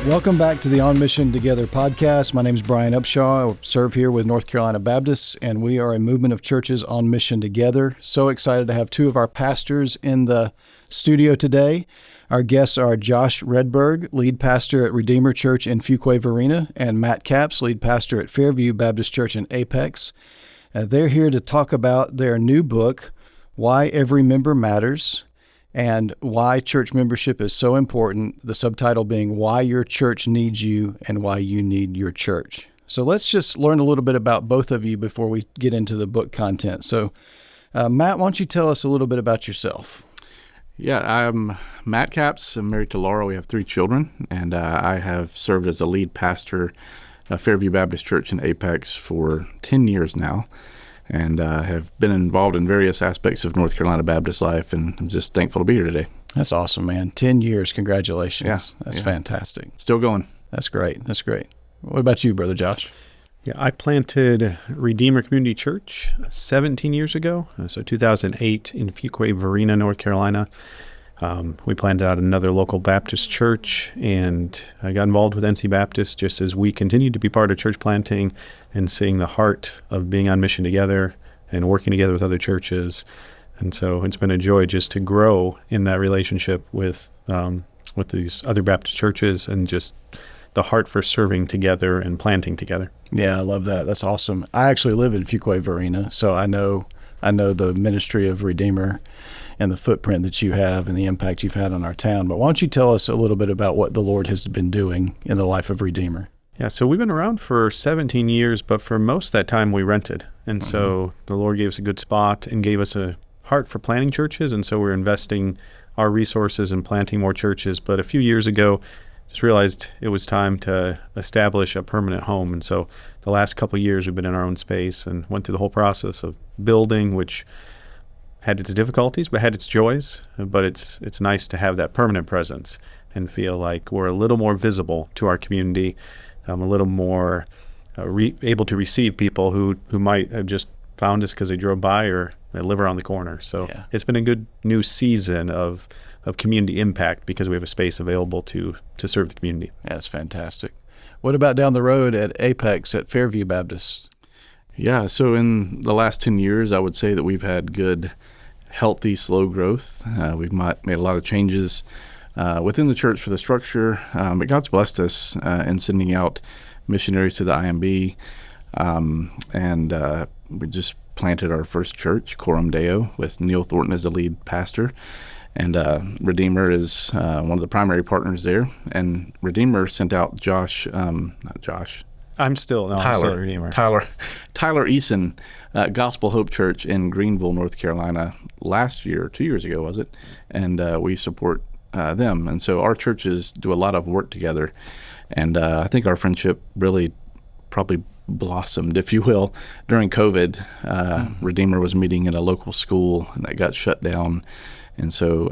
Welcome back to the On Mission Together podcast. My name is Brian Upshaw. I serve here with North Carolina Baptists, and we are a movement of churches on mission together. So excited to have two of our pastors in the studio today. Our guests are Josh Redberg, lead pastor at Redeemer Church in Fuquay-Varina, and Matt Capps, lead pastor at Fairview Baptist Church in Apex. They're here to talk about their new book, Why Every Member Matters, and why church membership is so important, the subtitle being Why Your Church Needs You and Why You Need Your Church. So let's just learn a little bit about both of you before we get into the book content. So Matt, why don't you tell us a little bit about yourself? Yeah, I'm Matt Capps. I'm married to Laura. We have 3 children, and I have served as a lead pastor at Fairview Baptist Church in Apex for 10 years now. And have been involved in various aspects of North Carolina Baptist life, and I'm just thankful to be here today. That's awesome, man. 10 years. Congratulations. That's fantastic. Still going. That's great. That's great. What about you, Brother Josh? Yeah, I planted Redeemer Community Church 17 years ago, so 2008 in Fuquay-Varina, North Carolina. We planted out another local Baptist church, and I got involved with NC Baptist just as we continued to be part of church planting and seeing the heart of being on mission together and working together with other churches. And so it's been a joy just to grow in that relationship with these other Baptist churches and just the heart for serving together and planting together. Yeah, I love that. That's awesome. I actually live in Fuquay-Varina, so I know the ministry of Redeemer and the footprint that you have and the impact you've had on our town. But why don't you tell us a little bit about what the Lord has been doing in the life of Redeemer? Yeah, so we've been around for 17 years, but for most of that time we rented. And so the Lord gave us a good spot and gave us a heart for planting churches, and so we're investing our resources in planting more churches. But a few years ago, just realized it was time to establish a permanent home. And so the last couple of years we've been in our own space and went through the whole process of building, which had its difficulties but had its joys. But it's nice to have that permanent presence and feel like we're a little more visible to our community, a little more able to receive people who might have just found us because they drove by or they live around the corner. So It's been a good new season of community impact because we have a space available to serve the community. That's fantastic. What about down the road at Apex at Fairview Baptist? Yeah, so in the last 10 years, I would say that we've had good, healthy, slow growth. We've made a lot of changes within the church for the structure, but God's blessed us in sending out missionaries to the IMB, and we just planted our first church, Coram Deo, with Neil Thornton as the lead pastor. And Redeemer is one of the primary partners there. And Redeemer sent out I'm still at Redeemer. Tyler Eason, Gospel Hope Church in Greenville, North Carolina, last year, 2 years ago, was it? And we support them. And so our churches do a lot of work together. And I think our friendship really probably blossomed, if you will, during COVID. Redeemer was meeting in a local school, and that got shut down. And so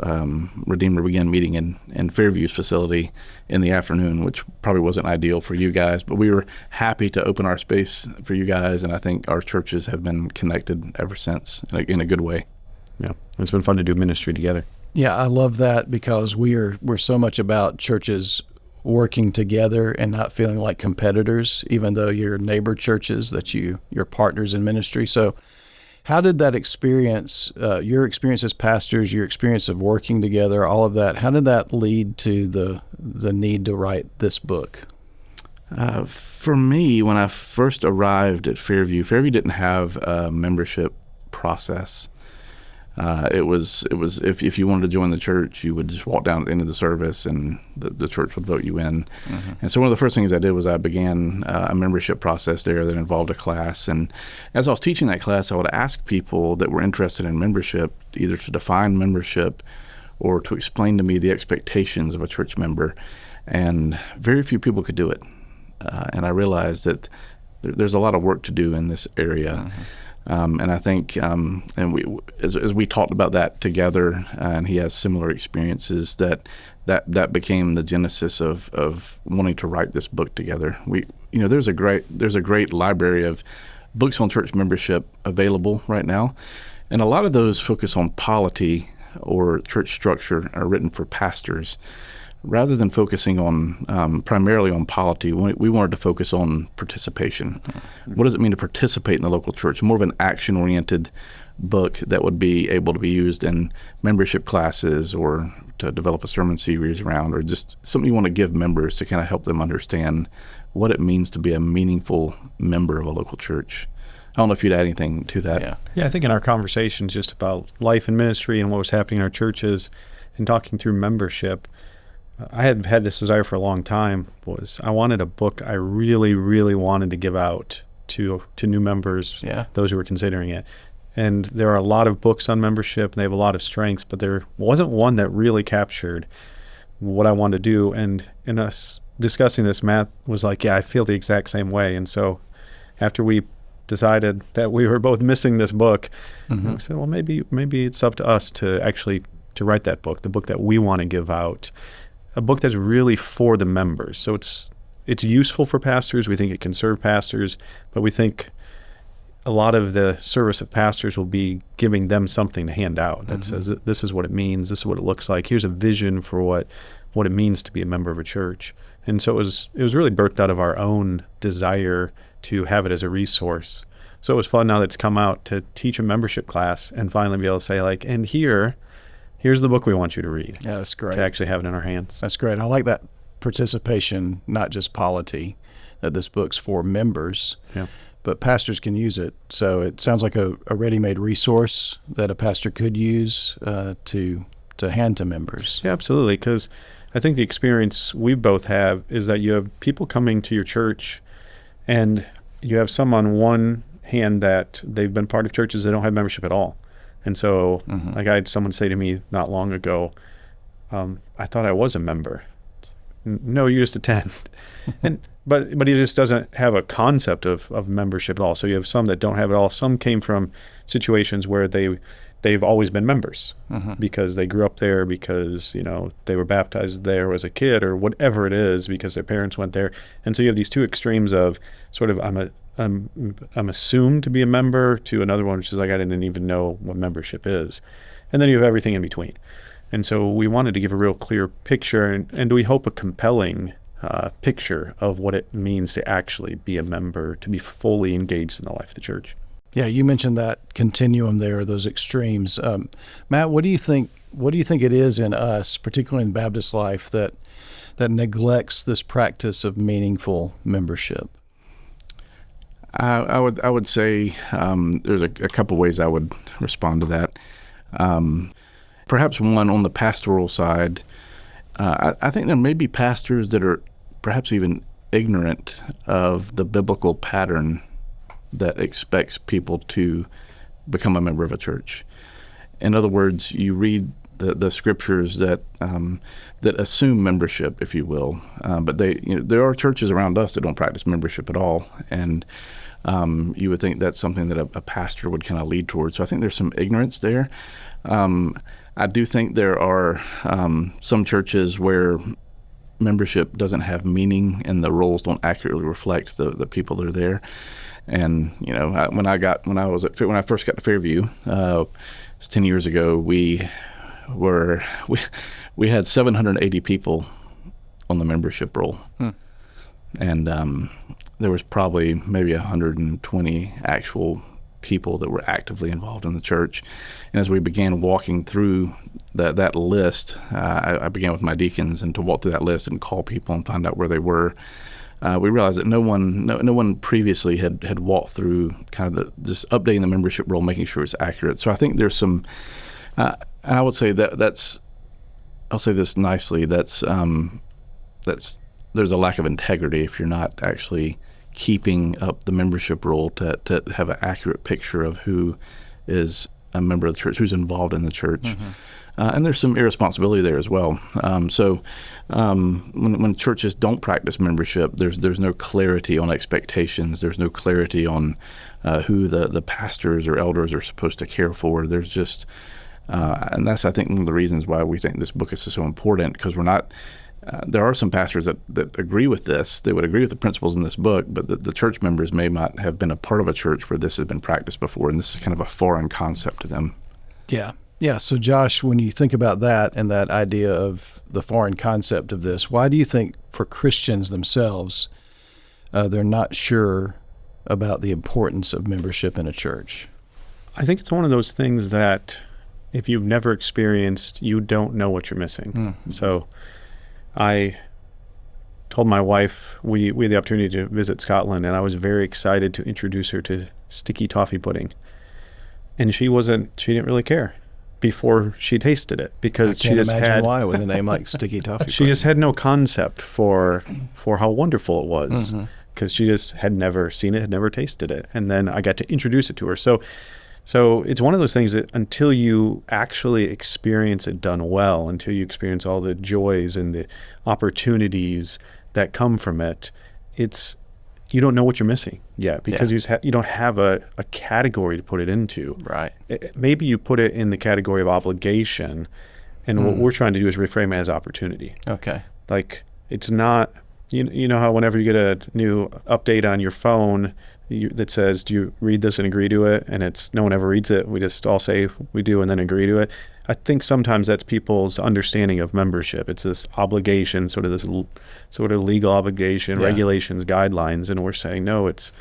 Redeemer began meeting in Fairview's facility in the afternoon, which probably wasn't ideal for you guys, but we were happy to open our space for you guys, and I think our churches have been connected ever since in a good way. Yeah, it's been fun to do ministry together. Yeah, I love that because we're so much about churches working together and not feeling like competitors, even though you're neighbor churches, that you're partners in ministry. So how did that experience, your experience as pastors, your experience of working together, all of that, how did that lead to the need to write this book? For me, when I first arrived at Fairview didn't have a membership process. It was if you wanted to join the church, you would just walk down at the end of the service and the church would vote you in. And so one of the first things I did was I began a membership process there that involved a class. And as I was teaching that class, I would ask people that were interested in membership either to define membership or to explain to me the expectations of a church member. And very few people could do it. And I realized that there's a lot of work to do in this area. And I think, and as we talked about that together, and he has similar experiences, that became the genesis of wanting to write this book together. There's a great library of books on church membership available right now, and a lot of those focus on polity or church structure, are written for pastors. rather than focusing on primarily on polity, we wanted to focus on participation. What does it mean to participate in the local church? More of an action-oriented book that would be able to be used in membership classes or to develop a sermon series around, or just something you want to give members to kind of help them understand what it means to be a meaningful member of a local church. I don't know if you'd add anything to that. Yeah, I think in our conversations just about life and ministry and what was happening in our churches and talking through membership, I had had this desire for a long time. Was I wanted a book I really, really wanted to give out to new members, those who were considering it. And there are a lot of books on membership, and they have a lot of strengths, but there wasn't one that really captured what I wanted to do. And in us discussing this, Matt was like, I feel the exact same way. And so after we decided that we were both missing this book, we said, well, maybe it's up to us to actually to write that book, the book that we want to give out, a book that's really for the members. So it's useful for pastors. We think it can serve pastors, but we think a lot of the service of pastors will be giving them something to hand out that says, this is what it means, this is what it looks like, here's a vision for what it means to be a member of a church. And so it was really birthed out of our own desire to have it as a resource. So it was fun now that it's come out to teach a membership class and finally be able to say, like, and here's the book we want you to read. Yeah, that's great. To actually have it in our hands. That's great. I like that participation, not just polity, that this book's for members. Yeah. But pastors can use it. So it sounds like a ready-made resource that a pastor could use to hand to members. Yeah, absolutely. Because I think the experience we both have is that you have people coming to your church, and you have some on one hand that they've been part of churches that don't have membership at all. And so, like I had someone say to me not long ago, I thought I was a member. No, you just attend. But he just doesn't have a concept of membership at all. So you have some that don't have it all. Some came from situations where they've always been members because they grew up there, because they were baptized there as a kid, or whatever it is, because their parents went there. And so you have these two extremes of sort of I'm assumed to be a member, to another one which is like I didn't even know what membership is, and then you have everything in between. And so we wanted to give a real clear picture, and we hope a compelling picture of what it means to actually be a member, to be fully engaged in the life of the church. Yeah, you mentioned that continuum there, those extremes. Matt, what do you think it is in us, particularly in Baptist life, that neglects this practice of meaningful membership? I would say there's a couple ways I would respond to that. Perhaps one on the pastoral side. I think there may be pastors that are perhaps even ignorant of the biblical pattern that expects people to become a member of a church. In other words, you read the scriptures that assume membership, if you will, but there are churches around us that don't practice membership at all, and you would think that's something that a pastor would kind of lead towards. So I think there's some ignorance there. I do think there are some churches where membership doesn't have meaning and the roles don't accurately reflect the people that are there. And when I first got to Fairview, it's 10 years ago, we had 780 people on the membership roll, and there was probably maybe 120 actual people that were actively involved in the church. And as we began walking through that list, I began with my deacons, and to walk through that list and call people and find out where they were. We realized that no one previously had walked through kind of just updating the membership roll, making sure it's accurate. So I think there's some, I would say I'll say this nicely, there's a lack of integrity if you're not actually keeping up the membership roll to have an accurate picture of who is a member of the church, who's involved in the church. And there's some irresponsibility there as well. So when churches don't practice membership, there's no clarity on expectations. There's no clarity on who the pastors or elders are supposed to care for. There's just, and that's, I think, one of the reasons why we think this book is so important, because we're not, there are some pastors that agree with this. They would agree with the principles in this book, but the church members may not have been a part of a church where this has been practiced before, and this is kind of a foreign concept to them. Yeah. Yeah. So, Josh, when you think about that and that idea of the foreign concept of this, why do you think for Christians themselves, they're not sure about the importance of membership in a church? I think it's one of those things that if you've never experienced, you don't know what you're missing. Mm-hmm. So I told my wife we had the opportunity to visit Scotland, and I was very excited to introduce her to sticky toffee pudding. And she didn't really care before she tasted it, because I can't imagine why with a name like sticky toffee she pudding. just had no concept for how wonderful it was, because she just had never seen it, had never tasted it. And then I got to introduce it to her. So it's one of those things that until you actually experience it done well, until you experience all the joys and the opportunities that come from it, you don't know what you're missing yet, because you don't have a category to put it into. Right. Maybe you put it in the category of obligation, and what we're trying to do is reframe it as opportunity. Okay. Like, it's not, you know how whenever you get a new update on your phone that says, do you read this and agree to it? And no one ever reads it. We just all say we do and then agree to it. I think sometimes that's people's understanding of membership. It's this obligation, sort of legal obligation, regulations, guidelines, and we're saying no. It's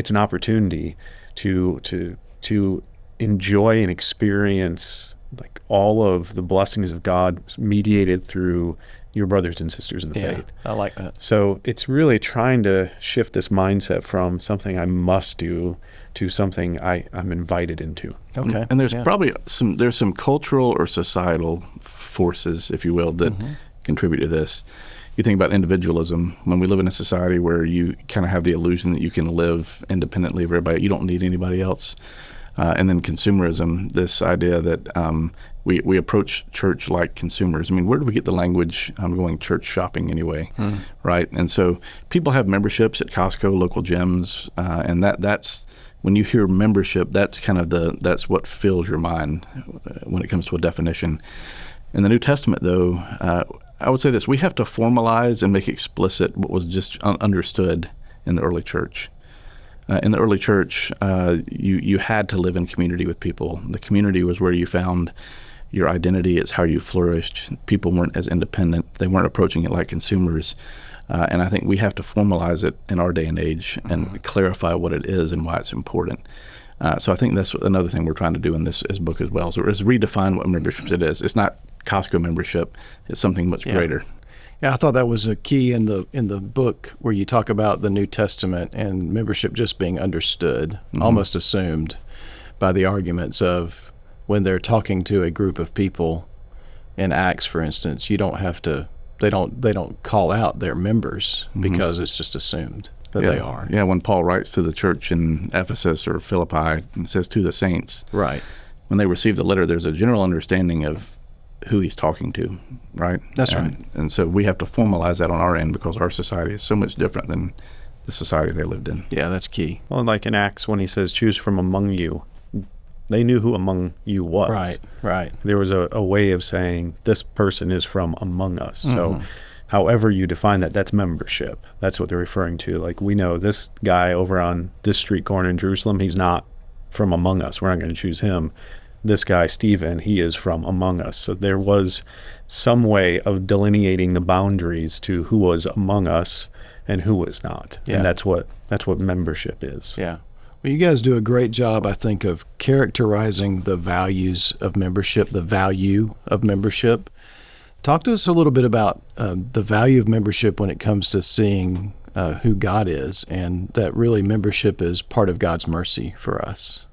an opportunity to enjoy and experience like all of the blessings of God mediated through your brothers and sisters in the faith. I like that. So it's really trying to shift this mindset from something I must do to something I'm invited into. Okay. And there's probably some cultural or societal forces, if you will, that contribute to this. You think about individualism. When we live in a society where you kind of have the illusion that you can live independently of everybody, you don't need anybody else. And then consumerism, this idea that we approach church like consumers. I mean, where do we get the language, I'm going church shopping anyway, right? And so people have memberships at Costco, local gyms, and that's when you hear membership, that's kind of that's what fills your mind when it comes to a definition. In the New Testament, though, I would say this: we have to formalize and make explicit what was just understood in the early church. In the early church, you had to live in community with people. The community was where you found your identity. It's how you flourished. People weren't as independent. They weren't approaching it like consumers. And I think we have to formalize it in our day and age and clarify what it is and why it's important. So I think that's another thing we're trying to do in this book as well, is redefine what membership it is. It's not Costco membership. It's something much greater. Yeah, I thought that was a key in the book where you talk about the New Testament and membership just being understood, almost assumed by the arguments of when they're talking to a group of people in Acts, for instance. You don't have to. They don't call out their members because it's just assumed that they are. Yeah, when Paul writes to the church in Ephesus or Philippi and says to the saints, right? When they receive the letter, there's a general understanding of who he's talking to, right? That's right. And so we have to formalize that on our end because our society is so much different than the society they lived in. Yeah, that's key. Well, like in Acts when he says, choose from among you, they knew who among you was. Right. There was a way of saying this person is from among us. So however you define that, that's membership. That's what they're referring to. Like, we know this guy over on this street corner in Jerusalem, he's not from among us. We're not going to choose him. This guy, Stephen, he is from among us. So there was some way of delineating the boundaries to who was among us and who was not. Yeah. And that's what membership is. Yeah. Well, you guys do a great job, I think, of characterizing the values of membership, the value of membership. Talk to us a little bit about the value of membership when it comes to seeing who God is, and that really membership is part of God's mercy for us.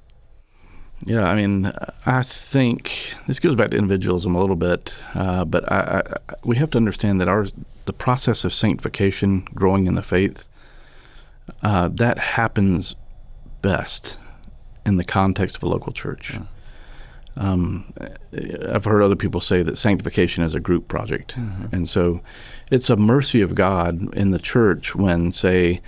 Yeah, I mean, I think this goes back to individualism a little bit, but we have to understand that the process of sanctification, growing in the faith, that happens best in the context of a local church. I've heard other people say that sanctification is a group project, and so it's a mercy of God in the church when, say,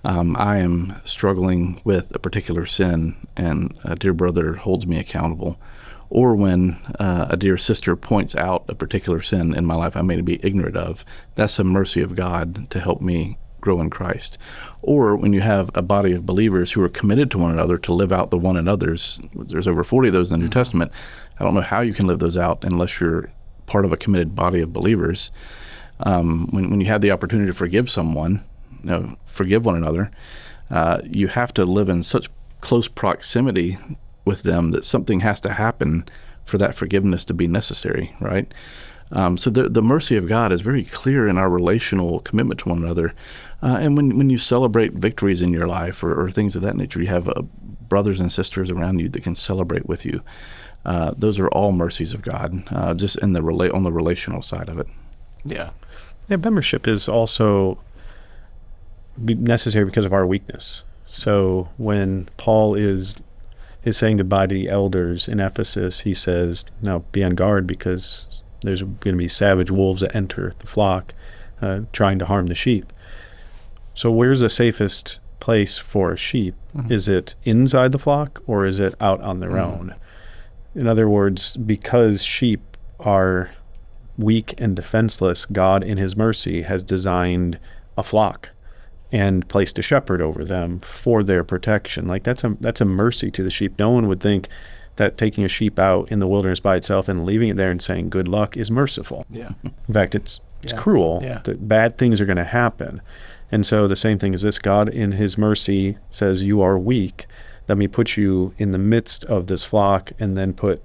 I am struggling with a particular sin and a dear brother holds me accountable, or when a dear sister points out a particular sin in my life I may be ignorant of. That's a mercy of God to help me grow in Christ. Or when you have a body of believers who are committed to one another to live out the one another's, there's over 40 of those in the New Testament, I don't know how you can live those out unless you're part of a committed body of believers. When you have the opportunity to forgive someone, forgive one another, you have to live in such close proximity with them that something has to happen for that forgiveness to be necessary, right? So the mercy of God is very clear in our relational commitment to one another. And when you celebrate victories in your life or things of that nature, you have brothers and sisters around you that can celebrate with you. Those are all mercies of God, just on the relational side of it. Yeah. Yeah, membership is also necessary because of our weakness. So when Paul is saying goodbye to the elders in Ephesus, he says, "Now be on guard because there's going to be savage wolves that enter the flock, trying to harm the sheep." So where's the safest place for a sheep? Mm-hmm. Is it inside the flock or is it out on their own? In other words, because sheep are weak and defenseless, God in his mercy has designed a flock and placed a shepherd over them for their protection. Like that's a mercy to the sheep. No one would think that taking a sheep out in the wilderness by itself and leaving it there and saying good luck is merciful. Yeah. In fact, it's cruel. Yeah. That bad things are going to happen. And so the same thing is this: God in his mercy says, you are weak. Let me put you in the midst of this flock, and then put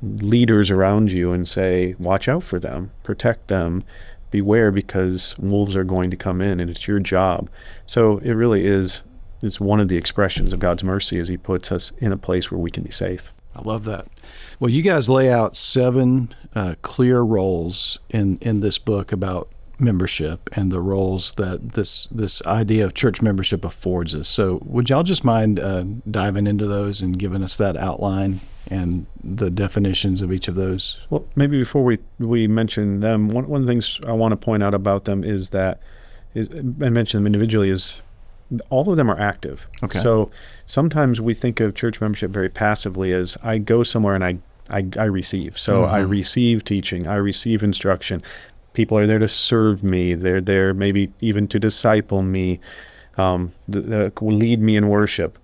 leaders around you and say, watch out for them, protect them, beware, because wolves are going to come in, and it's your job. So it really is, it's one of the expressions of God's mercy, as he puts us in a place where we can be safe. I love that. Well, you guys lay out 7 clear roles in this book about membership and the roles that this idea of church membership affords us. So would y'all just mind diving into those and giving us that outline and the definitions of each of those? Well, maybe before we mention them, one of the things I want to point out about them is that, and mention them individually, is all of them are active. Okay. So sometimes we think of church membership very passively as I go somewhere and I receive. So I receive teaching, I receive instruction. People are there to serve me. They're there maybe even to disciple me, lead me in worship.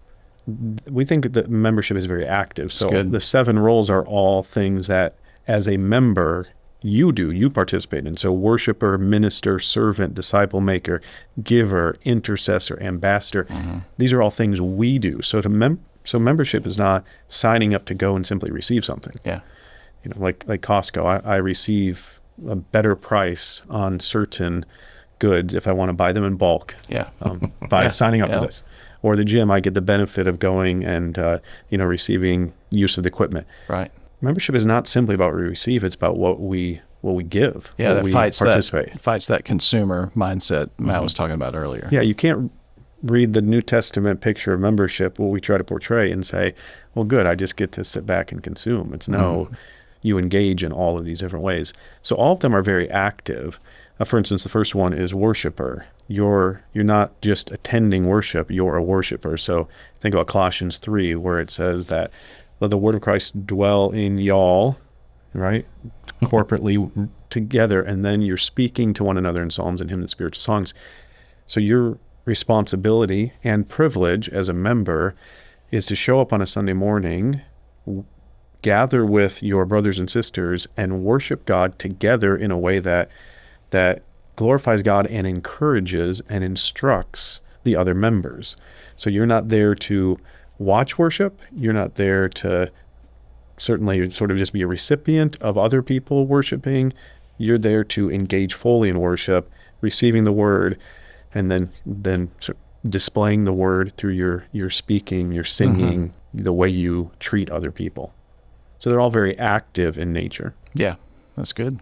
We think that membership is very active. So the 7 roles are all things that as a member you participate in. So worshiper, minister, servant, disciple maker, giver, intercessor, ambassador. These are all things we do. So so membership is not signing up to go and simply receive something. Yeah. Like Costco, I receive a better price on certain goods if I want to buy them in bulk. Yeah. By signing up for this. Or the gym, I get the benefit of going and receiving use of the equipment. Right. Membership is not simply about what we receive; it's about what we give. Yeah, that we fights participate. that consumer mindset Matt was talking about earlier. Yeah, you can't read the New Testament picture of membership, what we try to portray, and say, "Well, good, I just get to sit back and consume." It's no. You engage in all of these different ways. So all of them are very active. For instance, the first one is worshiper. You're not just attending worship, you're a worshiper. So think about Colossians 3, where it says that let the word of Christ dwell in y'all, right? Corporately together, and then you're speaking to one another in psalms and hymns and spiritual songs. So your responsibility and privilege as a member is to show up on a Sunday morning, gather with your brothers and sisters, and worship God together in a way that glorifies God and encourages and instructs the other members. So you're not there to watch worship. You're not there to certainly sort of just be a recipient of other people worshiping. You're there to engage fully in worship, receiving the word, and then sort of displaying the word through your speaking, your singing, the way you treat other people. So they're all very active in nature. Yeah, that's good.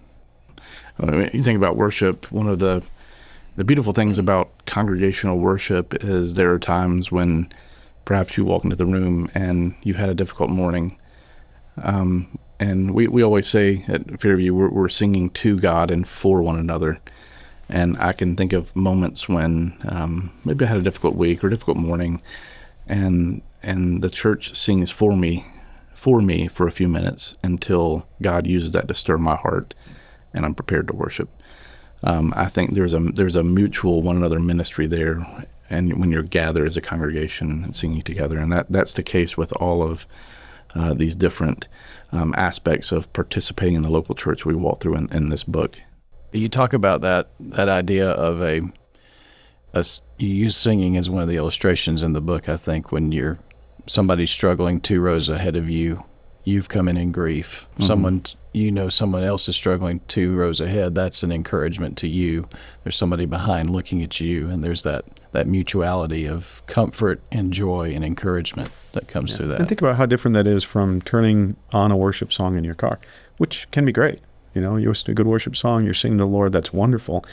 You think about worship, one of the beautiful things about congregational worship is there are times when perhaps you walk into the room and you had a difficult morning. And we always say at Fairview, we're singing to God and for one another. And I can think of moments when maybe I had a difficult week or a difficult morning, and the church sings for me for a few minutes until God uses that to stir my heart, and I'm prepared to worship. I think there's a mutual one another ministry there, and when you're gathered as a congregation and singing together, and that's the case with all of these different aspects of participating in the local church we walk through in this book. You talk about that idea of you use singing as one of the illustrations in the book. I think when somebody's struggling 2 rows ahead of you, you've come in grief. Mm-hmm. Someone else is struggling 2 rows ahead. That's an encouragement to you. There's somebody behind looking at you, and there's that mutuality of comfort and joy and encouragement that comes through that. And think about how different that is from turning on a worship song in your car, which can be great. You listen to a good worship song, you're singing to the Lord, that's wonderful.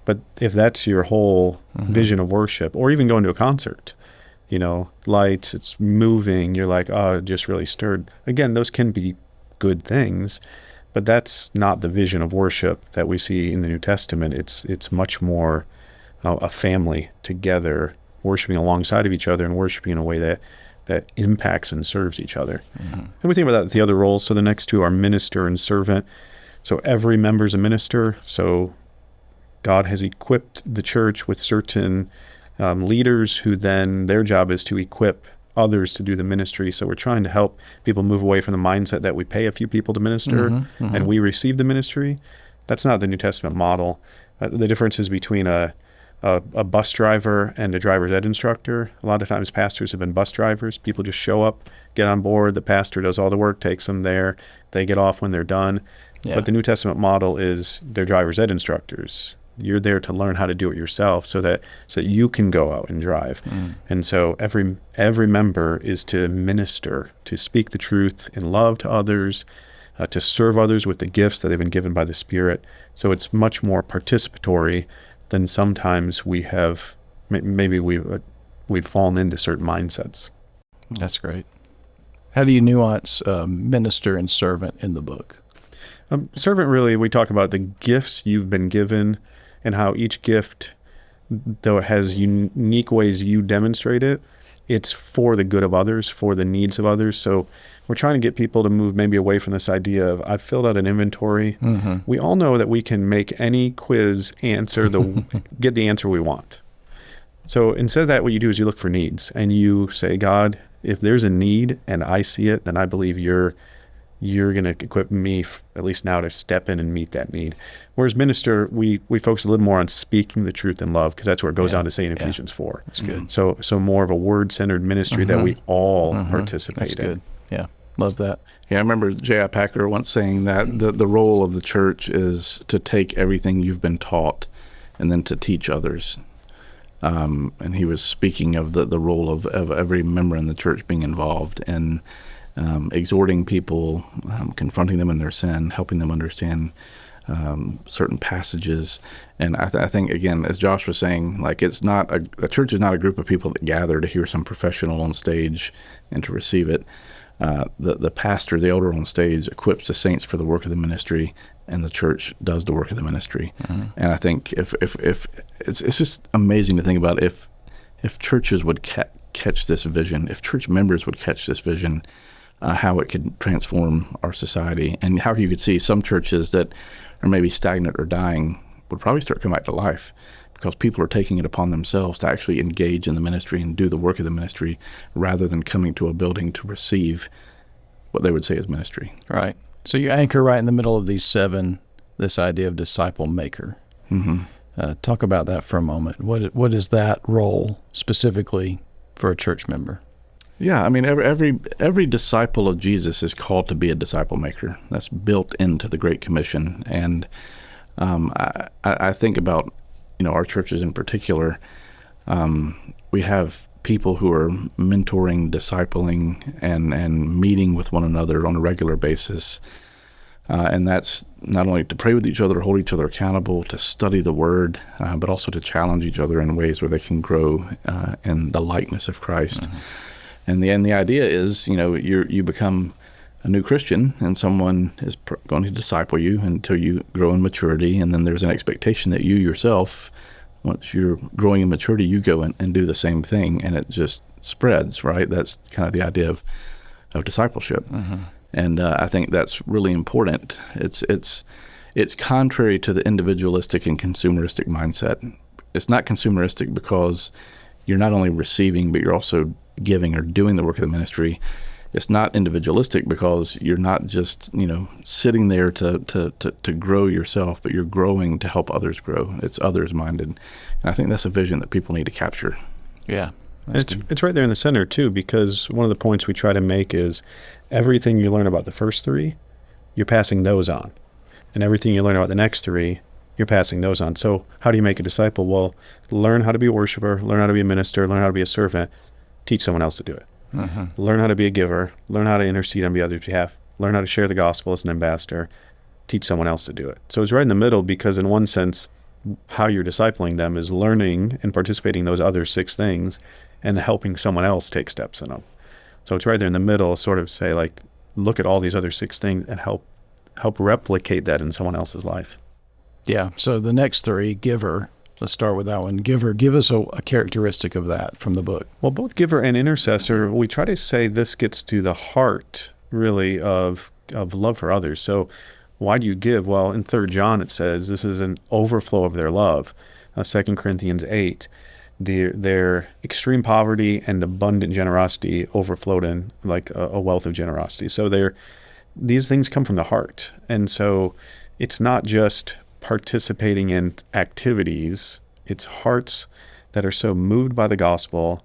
But if that's your whole vision of worship, or even going to a concert, lights, it's moving, you're like, oh, it just really stirred. Again, those can be good things, but that's not the vision of worship that we see in the New Testament. It's much more a family together, worshiping alongside of each other and worshiping in a way that impacts and serves each other. Mm-hmm. And we think about that with the other roles. So the next 2 are minister and servant. So every member is a minister. So God has equipped the church with certain leaders who then their job is to equip others to do the ministry. So we're trying to help people move away from the mindset that we pay a few people to minister and we receive the ministry. That's not the New Testament model. The difference is between a bus driver and a driver's ed instructor. A lot of times pastors have been bus drivers. People just show up, get on board, the pastor does all the work, takes them there, they get off when they're done. Yeah. But the New Testament model is they're driver's ed instructors. You're there to learn how to do it yourself so that you can go out and drive. And so every member is to minister, to speak the truth in love to others, to serve others with the gifts that they've been given by the Spirit. So it's much more participatory than sometimes we have. Maybe we've fallen into certain mindsets. That's great. How do you nuance minister and servant in the book? Servant, really, we talk about the gifts you've been given and how each gift, though it has unique ways you demonstrate it, it's for the good of others, for the needs of others. So we're trying to get people to move maybe away from this idea of, I've filled out an inventory. Mm-hmm. We all know that we can make any quiz answer, get the answer we want. So instead of that, what you do is you look for needs and you say, God, if there's a need and I see it, then I believe you're going to equip me, at least now, to step in and meet that need. Whereas minister, we focus a little more on speaking the truth in love, because that's where it goes on to say in Ephesians 4. That's good. So more of a word-centered ministry that we all participate that's in. Good. Yeah, love that. Yeah, I remember J.I. Packer once saying that the role of the church is to take everything you've been taught and then to teach others. And he was speaking of the role of every member in the church being involved in exhorting people, confronting them in their sin, helping them understand certain passages. And I think, again, as Josh was saying, like, it's not a church is not a group of people that gather to hear some professional on stage and to receive it. The pastor, the elder on stage, equips the saints for the work of the ministry, and the church does the work of the ministry. Mm-hmm. And I think if it's just amazing to think about if churches would catch this vision, if church members would catch this vision, how it could transform our society, and how you could see some churches that are maybe stagnant or dying would probably start coming back to life, because people are taking it upon themselves to actually engage in the ministry and do the work of the ministry rather than coming to a building to receive what they would say is ministry. Right. So you anchor right in the middle of these 7, this idea of disciple maker. Mm-hmm. Talk about that for a moment. What is that role specifically for a church member? Yeah, I mean, every disciple of Jesus is called to be a disciple maker. That's built into the Great Commission. And I think about, our churches in particular. We have people who are mentoring, discipling, and meeting with one another on a regular basis. And that's not only to pray with each other, hold each other accountable, to study the Word, but also to challenge each other in ways where they can grow in the likeness of Christ. Mm-hmm. And the idea is, you become a new Christian, and someone is going to disciple you until you grow in maturity, and then there's an expectation that you yourself, once you're growing in maturity, you go and do the same thing, and it just spreads, right? That's kind of the idea of discipleship. Mm-hmm. And I think that's really important. It's contrary to the individualistic and consumeristic mindset. It's not consumeristic because you're not only receiving, but you're also giving or doing the work of the ministry. it's not individualistic because you're not just, sitting there to grow yourself, but you're growing to help others grow. It's others minded. And I think that's a vision that people need to capture. Yeah. It's right there in the center too, because one of the points we try to make is everything you learn about the first three, you're passing those on. And everything you learn about the next three, you're passing those on. So how do you make a disciple? Well, learn how to be a worshiper, learn how to be a minister, learn how to be a servant, teach someone else to do it. Learn how to be a giver, learn how to intercede on others' behalf, learn how to share the gospel as an ambassador, teach someone else to do it. So it's right in the middle, because in one sense, how you're discipling them is learning and participating in those other 6 things and helping someone else take steps in them. So it's right there in the middle, sort of say, like, look at all these other 6 things and help replicate that in someone else's life. Yeah. So the next 3, giver. Let's start with that one. Giver. Give us a characteristic of that from the book. Well, both giver and intercessor, we try to say this gets to the heart, really, of love for others. So why do you give? Well, in 3 John it says this is an overflow of their love. 2 Corinthians 8, their extreme poverty and abundant generosity overflowed in like a wealth of generosity. So these things come from the heart. And so it's not just participating in activities, it's hearts that are so moved by the gospel,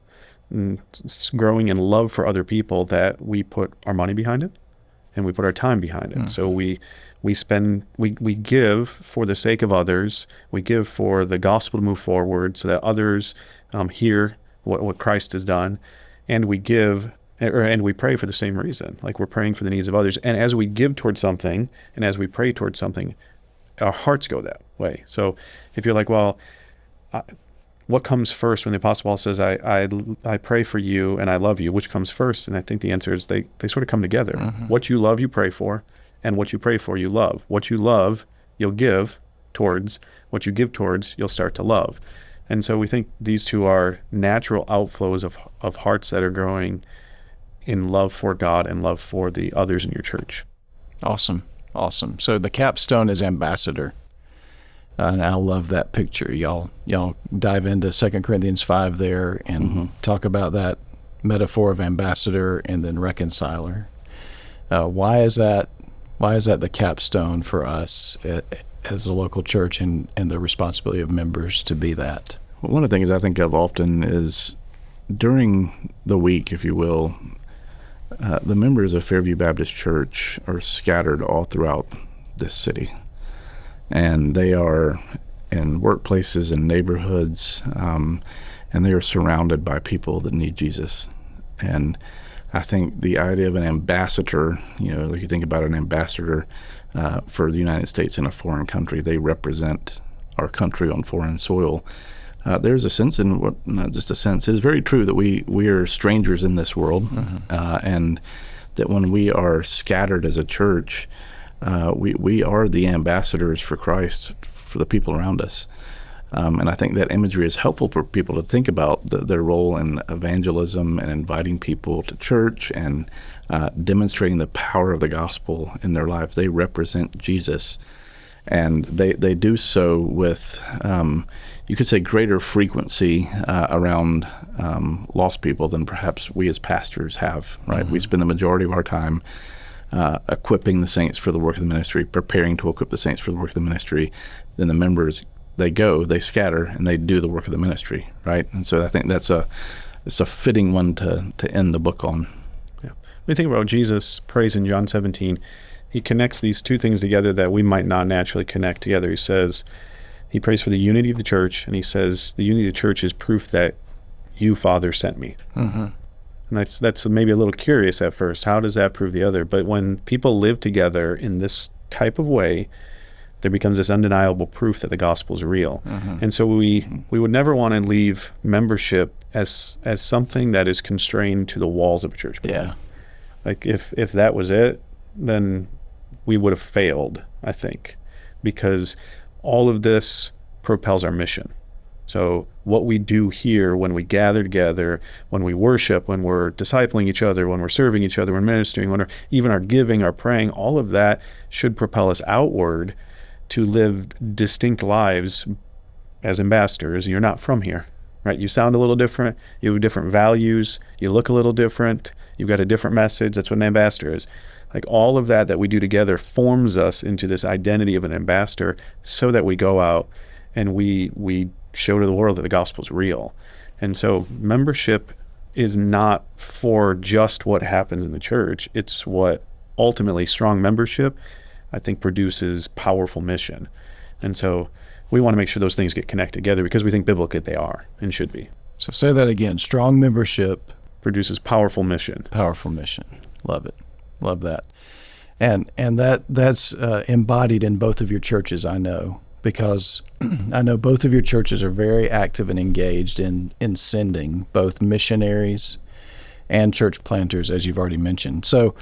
growing in love for other people, that we put our money behind it and we put our time behind it. So we give for the sake of others, we give for the gospel to move forward so that others hear what Christ has done, and we give and we pray for the same reason. Like, we're praying for the needs of others. And as we give towards something and as we pray towards something, our hearts go that way. So if you're like, well, what comes first when the Apostle Paul says, I pray for you and I love you, which comes first? And I think the answer is they sort of come together. What you love, you pray for, and what you pray for, you love. What you love, you'll give towards. What you give towards, you'll start to love. And so we think these 2 are natural outflows of hearts that are growing in love for God and love for the others in your church. Awesome. So the capstone is ambassador. And I love that picture. Y'all dive into 2 Corinthians 5 there and talk about that metaphor of ambassador and then reconciler. Why is that the capstone for us as a local church and the responsibility of members to be that? Well, one of the things I think of often is during the week, if you will, the members of Fairview Baptist Church are scattered all throughout this city. And they are in workplaces and neighborhoods, and they are surrounded by people that need Jesus. And I think the idea of an ambassador, like you think about an ambassador for the United States in a foreign country, they represent our country on foreign soil. There's a sense not just a sense, it is very true that we are strangers in this world, and that when we are scattered as a church, we are the ambassadors for Christ for the people around us. And I think that imagery is helpful for people to think about their role in evangelism and inviting people to church and demonstrating the power of the gospel in their lives. They represent Jesus, and they do so with, you could say, greater frequency around lost people than perhaps we as pastors have, right? We spend the majority of our time equipping the saints for the work of the ministry, preparing to equip the saints for the work of the ministry. Then the members, they scatter, and they do the work of the ministry, right? And so I think it's a fitting one to end the book on. Yeah. When you think about Jesus prays in John 17, he connects these 2 things together that we might not naturally connect together. He says, he prays for the unity of the church, and he says, the unity of the church is proof that you, Father, sent me. And that's maybe a little curious at first. How does that prove the other? But when people live together in this type of way, there becomes this undeniable proof that the gospel is real. And so we would never want to leave membership as something that is constrained to the walls of a church building. Yeah. Like if that was it, then we would have failed, I think, because all of this propels our mission. So what we do here when we gather together, when we worship, when we're discipling each other, when we're serving each other, when ministering, when even our giving, our praying, all of that should propel us outward to live distinct lives as ambassadors. You're not from here. right? You sound a little different. You have different values. You look a little different. You've got a different message. That's what an ambassador is. Like all of that we do together forms us into this identity of an ambassador so that we go out and we show to the world that the gospel is real. And so membership is not for just what happens in the church. It's what ultimately strong membership, I think, produces powerful mission. And so we want to make sure those things get connected together because we think biblically they are and should be. So say that again. Strong membership Produces powerful mission. Powerful mission. Love it. Love that. And that's embodied in both of your churches, I know, because I know both of your churches are very active and engaged in sending both missionaries and church planters, as you've already mentioned. So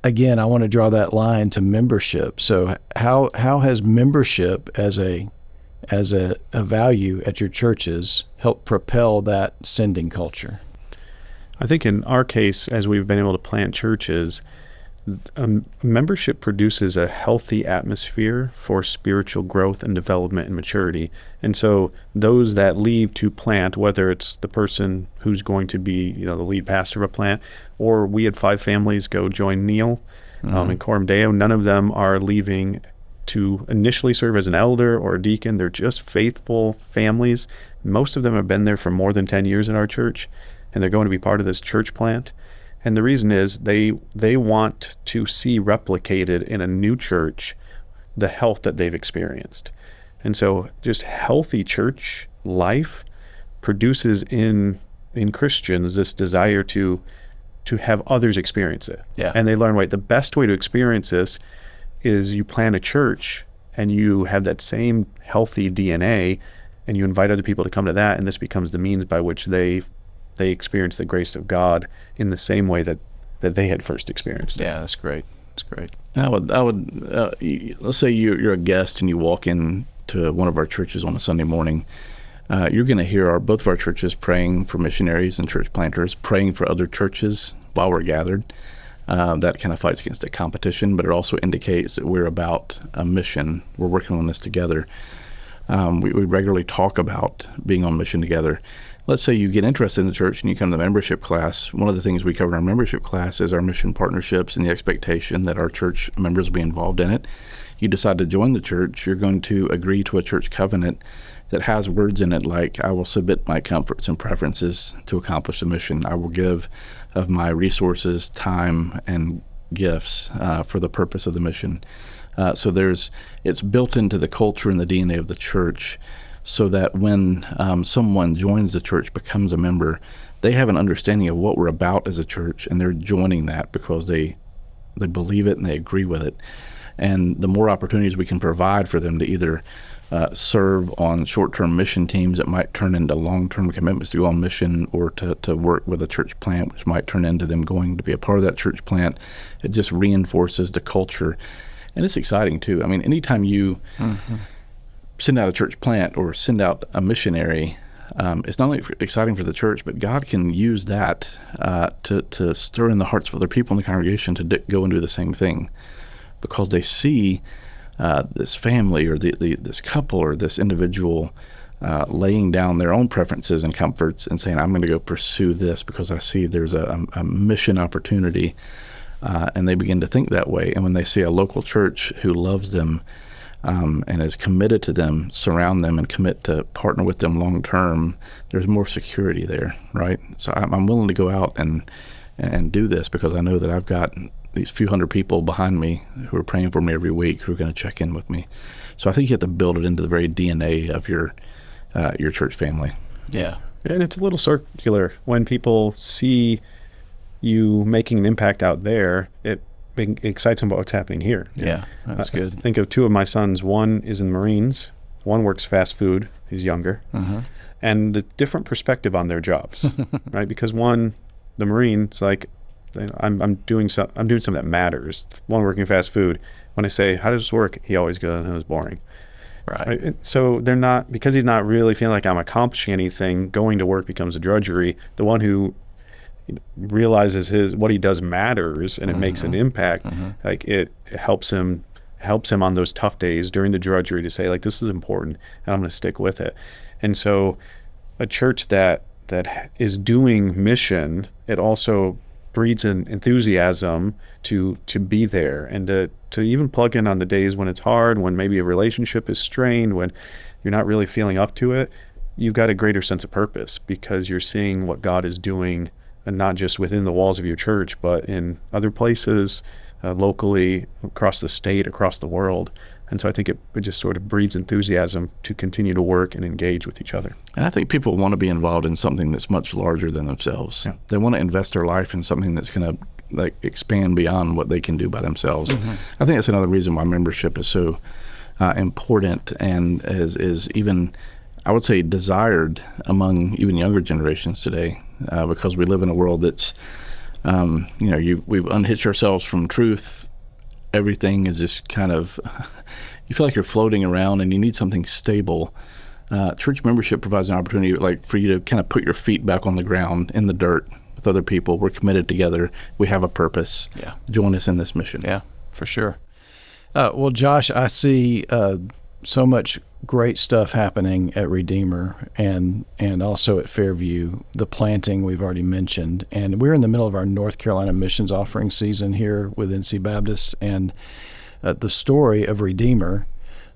again, I want to draw that line to membership. So how has membership as a value at your churches helped propel that sending culture? I think in our case, as we've been able to plant churches, membership produces a healthy atmosphere for spiritual growth and development and maturity. And so those that leave to plant, whether it's the person who's going to be the lead pastor of a plant, or we had 5 families go join Neil in Coram Deo, none of them are leaving to initially serve as an elder or a deacon. They're just faithful families. Most of them have been there for more than 10 years in our church, and they're going to be part of this church plant. And the reason is they want to see replicated in a new church the health that they've experienced. And so just healthy church life produces in Christians this desire to have others experience it. Yeah. And they learn, the best way to experience this is you plant a church and you have that same healthy DNA and you invite other people to come to that, and this becomes the means by which they experience the grace of God in the same way that they had first experienced it. Yeah, that's great. That's great. I would. Let's say you're a guest and you walk into one of our churches on a Sunday morning. You're going to hear both of our churches praying for missionaries and church planters, praying for other churches while we're gathered. That kind of fights against a competition, but it also indicates that we're about a mission. We're working on this together. We regularly talk about being on mission together. Let's say you get interested in the church and you come to the membership class. One of the things we cover in our membership class is our mission partnerships and the expectation that our church members will be involved in it. You decide to join the church, you're going to agree to a church covenant that has words in it like, I will submit my comforts and preferences to accomplish the mission. I will give of my resources, time, and gifts for the purpose of the mission. So it's built into the culture and the DNA of the church, so that when someone joins the church, becomes a member, they have an understanding of what we're about as a church, and they're joining that because they believe it and they agree with it. And the more opportunities we can provide for them to either serve on short-term mission teams that might turn into long-term commitments to go on mission, or to work with a church plant, which might turn into them going to be a part of that church plant, it just reinforces the culture. And it's exciting, too. I mean, anytime you send out a church plant or send out a missionary, it's not only exciting for the church, but God can use that to stir in the hearts of other people in the congregation to go and do the same thing, because they see this family or this couple or this individual laying down their own preferences and comforts and saying, I'm going to go pursue this because I see there's a mission opportunity, and they begin to think that way. And when they see a local church who loves them and is committed to them, surround them, and commit to partner with them long term, there's more security there, right? So I'm willing to go out and do this because I know that I've got these few hundred people behind me who are praying for me every week, who are going to check in with me. So I think you have to build it into the very DNA of your church family. Yeah. And it's a little circular. When people see you making an impact out there, it excites them about what's happening here. Yeah, that's good. Think of 2 of my sons. One is in the Marines. One works fast food. He's younger. And the different perspective on their jobs, right? Because one, the Marine's like, I'm doing something that matters. One working fast food. When I say, how does this work? He always goes, it was boring. Right. So they're not, because he's not really feeling like I'm accomplishing anything, going to work becomes a drudgery. The one who realizes what he does matters and it makes an impact, like it helps him on those tough days during the drudgery to say, like, this is important and I'm going to stick with it. And so a church that is doing mission, it also breeds an enthusiasm to be there and to even plug in on the days when it's hard, when maybe a relationship is strained, when you're not really feeling up to it. You've got a greater sense of purpose because you're seeing what God is doing, and not just within the walls of your church, but in other places, locally, across the state, across the world. And so I think it just sort of breeds enthusiasm to continue to work and engage with each other. And I think people want to be involved in something that's much larger than themselves. Yeah. They want to invest their life in something that's going to expand beyond what they can do by themselves. Mm-hmm. I think that's another reason why membership is so important and is even, I would say, desired among even younger generations today, because we live in a world that's, we've unhitched ourselves from truth. Everything is just kind of, you feel like you're floating around and you need something stable. Church membership provides an opportunity for you to kind of put your feet back on the ground in the dirt with other people. We're committed together. We have a purpose. Yeah. Join us in this mission. Yeah, for sure. Well, Josh, I see so much great stuff happening at Redeemer and also at Fairview. The planting we've already mentioned, and we're in the middle of our North Carolina missions offering season here with NC Baptist, and the story of Redeemer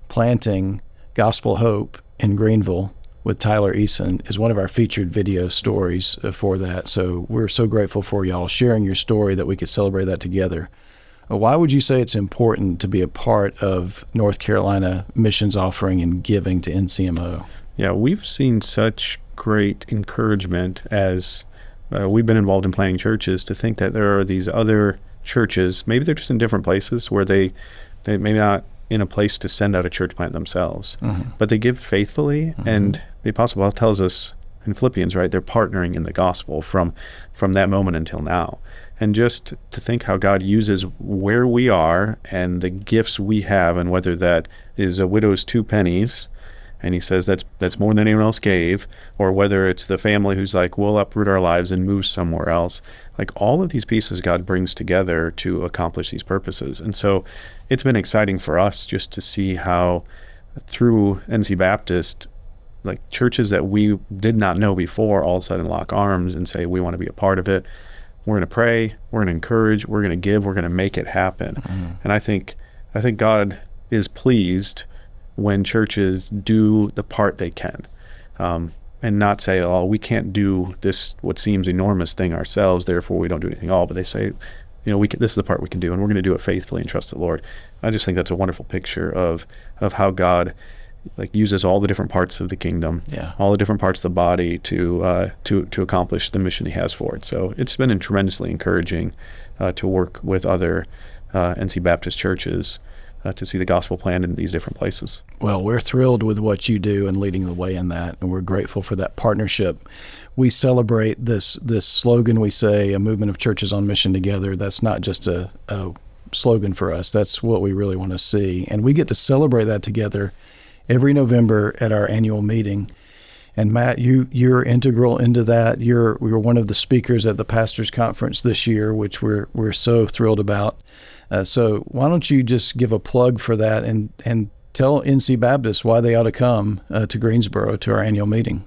planting Gospel Hope in Greenville with Tyler Eason is one of our featured video stories for that. So we're so grateful for y'all sharing your story that we could celebrate that together. Why would you say it's important to be a part of North Carolina missions offering and giving to NCMO? Yeah, we've seen such great encouragement as we've been involved in planting churches to think that there are these other churches, maybe they're just in different places where they maybe not in a place to send out a church plant themselves, mm-hmm. but they give faithfully, mm-hmm. and the Apostle Paul tells us in Philippians, right, they're partnering in the gospel from that moment until now. And just to think how God uses where we are and the gifts we have, and whether that is a widow's 2 pennies, and he says that's more than anyone else gave, or whether it's the family who's like, we'll uproot our lives and move somewhere else. Like, all of these pieces God brings together to accomplish these purposes. And so it's been exciting for us just to see how through NC Baptist, like, churches that we did not know before all of a sudden lock arms and say, we want to be a part of it. We're going to pray, we're going to encourage, we're going to give, we're going to make it happen. Mm-hmm. And I think God is pleased when churches do the part they can, and not say, oh, we can't do this, what seems enormous thing ourselves, therefore we don't do anything at all. But they say, this is the part we can do, and we're going to do it faithfully and trust the Lord. I just think that's a wonderful picture of how God uses all the different parts of the kingdom, all the different parts of the body to accomplish the mission he has for it. So it's been tremendously encouraging to work with other NC Baptist churches to see the gospel planted in these different places. Well, we're thrilled with what you do and leading the way in that, and we're grateful for that partnership. We celebrate this slogan we say, a movement of churches on mission together. That's not just a slogan for us. That's what we really want to see. And we get to celebrate that together every November at our annual meeting. And Matt, you're integral into that. We were one of the speakers at the Pastors Conference this year, which we're so thrilled about. So why don't you just give a plug for that and tell NC Baptist why they ought to come to Greensboro to our annual meeting.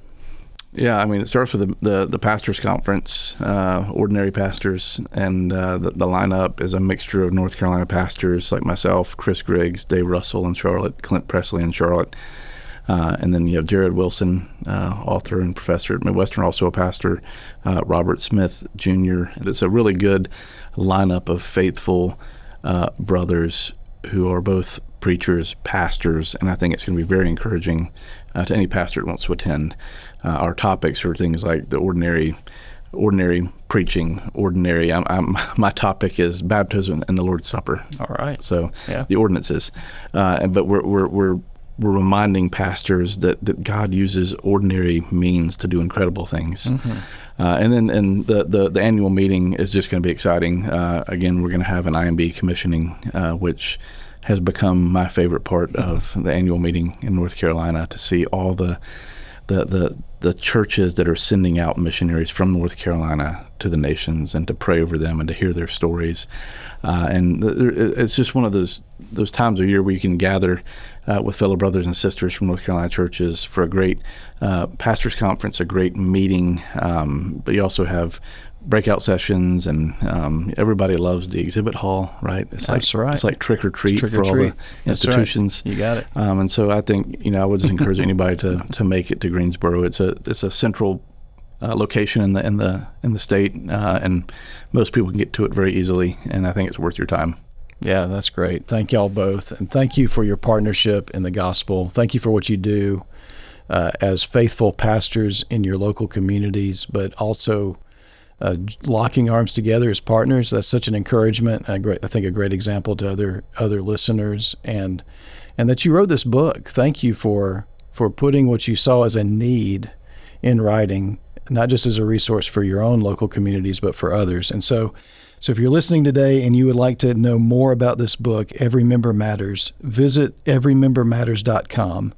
Yeah, I mean, it starts with the Pastors Conference, ordinary pastors, and the lineup is a mixture of North Carolina pastors like myself, Chris Griggs, Dave Russell in Charlotte, Clint Presley in Charlotte, and then you have Jared Wilson, author and professor at Midwestern, also a pastor, Robert Smith Jr. And it's a really good lineup of faithful brothers who are both preachers, pastors, and I think it's going to be very encouraging to any pastor that wants to attend. Our topics are things like the ordinary preaching, ordinary. My topic is baptism and the Lord's Supper. All right. So the ordinances, but we're reminding pastors that God uses ordinary means to do incredible things. Mm-hmm. And then the annual meeting is just going to be exciting. Again, we're going to have an IMB commissioning, which has become my favorite part of the annual meeting in North Carolina, to see all the the churches that are sending out missionaries from North Carolina to the nations, and to pray over them and to hear their stories. And it's just one of those times of year where you can gather with fellow brothers and sisters from North Carolina churches for a great pastors' conference, a great meeting. But you also have breakout sessions, and everybody loves the exhibit hall, right? That's right. It's like trick or treat for all the institutions. Right. You got it. And so I think, I would just encourage anybody to make it to Greensboro. It's a central location in the state, and most people can get to it very easily, and I think it's worth your time. Yeah, that's great. Thank y'all both, and thank you for your partnership in the gospel. Thank you for what you do as faithful pastors in your local communities, but also locking arms together as partners. That's such an encouragement. I think a great example to other listeners, and that you wrote this book. Thank you for putting what you saw as a need in writing, not just as a resource for your own local communities, but for others. And so if you're listening today and you would like to know more about this book, Every Member Matters, visit everymembermatters.com.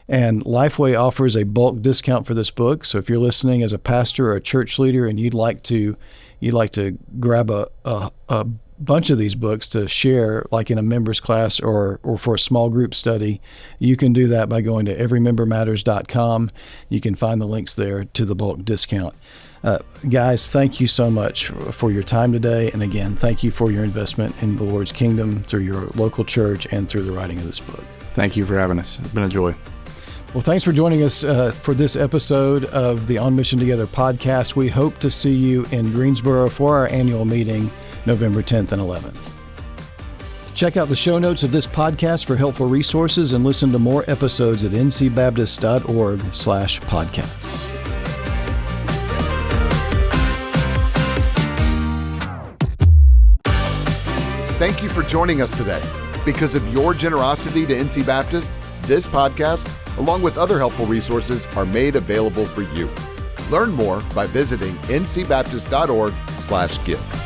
And Lifeway offers a bulk discount for this book. So if you're listening as a pastor or a church leader and you'd like to grab a bunch of these books to share, like in a members class or for a small group study, you can do that by going to everymembermatters.com. You can find the links there to the bulk discount. Guys, thank you so much for your time today. And again, thank you for your investment in the Lord's kingdom through your local church and through the writing of this book. Thank you for having us. It's been a joy. Well, thanks for joining us for this episode of the On Mission Together podcast. We hope to see you in Greensboro for our annual meeting, November 10th and 11th. Check out the show notes of this podcast for helpful resources and listen to more episodes at ncbaptist.org/podcasts. Thank you for joining us today. Because of your generosity to NC Baptist, this podcast, along with other helpful resources, are made available for you. Learn more by visiting ncbaptist.org/give.